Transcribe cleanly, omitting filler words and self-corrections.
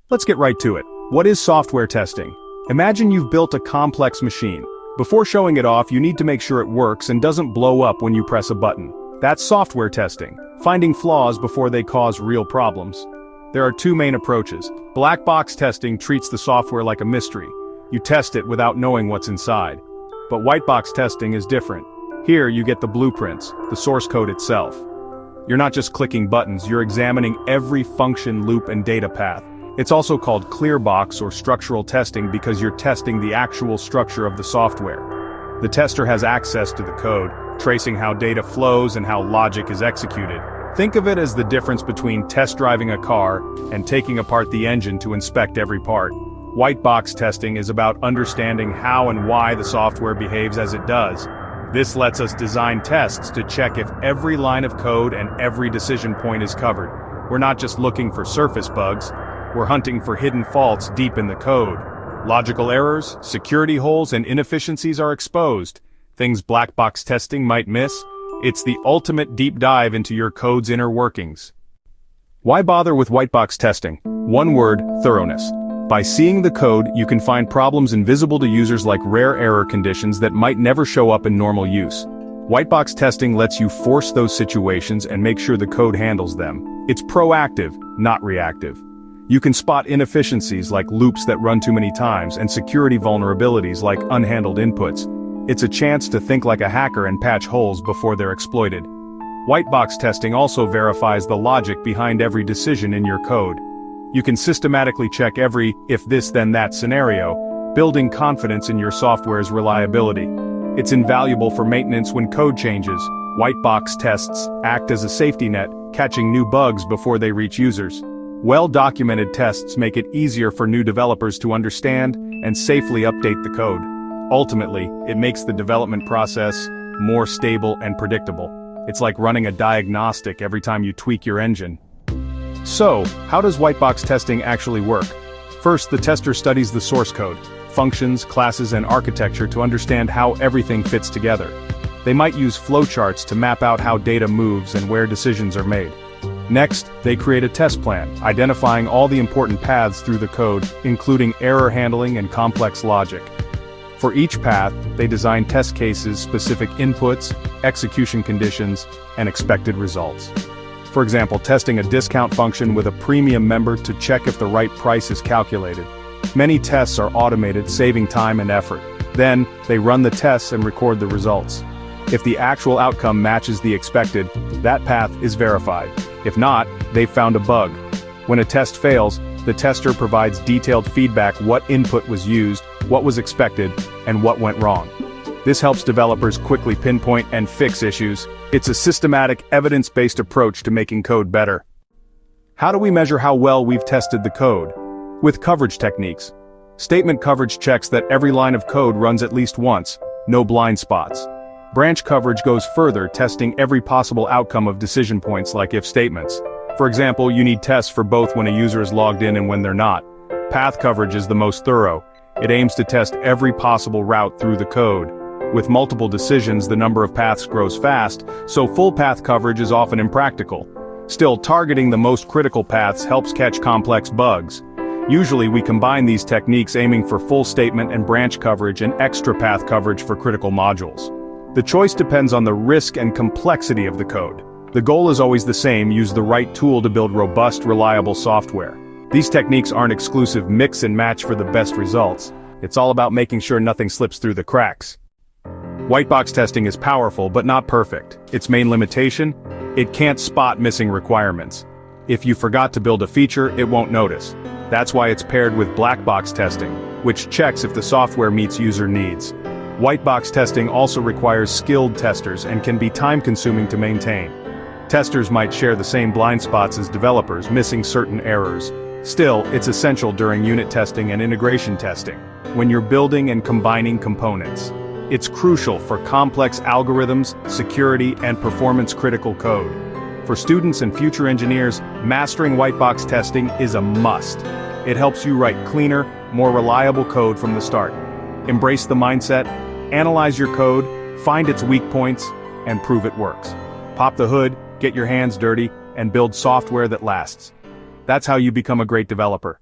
Let's get right to it. What is software testing? Imagine you've built a complex machine. Before showing it off, you need to make sure it works and doesn't blow up when you press a button. That's software testing, finding flaws before they cause real problems. There are two main approaches. Black box testing treats the software like a mystery. You test it without knowing what's inside. But white box testing is different. Here you get the blueprints, the source code itself. You're not just clicking buttons, you're examining every function, loop, and data path. It's also called clear box or structural testing because you're testing the actual structure of the software. The tester has access to the code, tracing how data flows and how logic is executed. Think of it as the difference between test driving a car and taking apart the engine to inspect every part. White box testing is about understanding how and why the software behaves as it does. This lets us design tests to check if every line of code and every decision point is covered. We're not just looking for surface bugs, we're hunting for hidden faults deep in the code. Logical errors, security holes, and inefficiencies are exposed. Things black box testing might miss. It's the ultimate deep dive into your code's inner workings. Why bother with white box testing? One word: thoroughness. By seeing the code, you can find problems invisible to users like rare error conditions that might never show up in normal use. White box testing lets you force those situations and make sure the code handles them. It's proactive, not reactive. You can spot inefficiencies like loops that run too many times and security vulnerabilities like unhandled inputs. It's a chance to think like a hacker and patch holes before they're exploited. White box testing also verifies the logic behind every decision in your code. You can systematically check every if this then that scenario, building confidence in your software's reliability. It's invaluable for maintenance when code changes. White box tests act as a safety net, catching new bugs before they reach users. Well-documented tests make it easier for new developers to understand and safely update the code. Ultimately, it makes the development process more stable and predictable. It's like running a diagnostic every time you tweak your engine. So, how does white box testing actually work? First, the tester studies the source code, functions, classes, and architecture to understand how everything fits together. They might use flowcharts to map out how data moves and where decisions are made. Next, they create a test plan, identifying all the important paths through the code, including error handling and complex logic. For each path, they design test cases, specific inputs, execution conditions, and expected results. For example, testing a discount function with a premium member to check if the right price is calculated. Many tests are automated, saving time and effort. Then, they run the tests and record the results. If the actual outcome matches the expected, that path is verified. If not, they've found a bug. When a test fails, the tester provides detailed feedback: what input was used, what was expected, and what went wrong. This helps developers quickly pinpoint and fix issues. It's a systematic, evidence-based approach to making code better. How do we measure how well we've tested the code? With coverage techniques. Statement coverage checks that every line of code runs at least once, no blind spots. Branch coverage goes further, testing every possible outcome of decision points like if statements. For example, you need tests for both when a user is logged in and when they're not. Path coverage is the most thorough. It aims to test every possible route through the code. With multiple decisions, the number of paths grows fast, so full path coverage is often impractical. Still, targeting the most critical paths helps catch complex bugs. Usually we combine these techniques, aiming for full statement and branch coverage and extra path coverage for critical modules. The choice depends on the risk and complexity of the code. The goal is always the same: use the right tool to build robust, reliable software. These techniques aren't exclusive, mix and match for the best results. It's all about making sure nothing slips through the cracks. White box testing is powerful but not perfect. Its main limitation? It can't spot missing requirements. If you forgot to build a feature, it won't notice. That's why it's paired with black box testing, which checks if the software meets user needs. White box testing also requires skilled testers and can be time-consuming to maintain. Testers might share the same blind spots as developers, missing certain errors. Still, it's essential during unit testing and integration testing, when you're building and combining components. It's crucial for complex algorithms, security, and performance-critical code. For students and future engineers, mastering white box testing is a must. It helps you write cleaner, more reliable code from the start. Embrace the mindset, analyze your code, find its weak points, and prove it works. Pop the hood, get your hands dirty, and build software that lasts. That's how you become a great developer.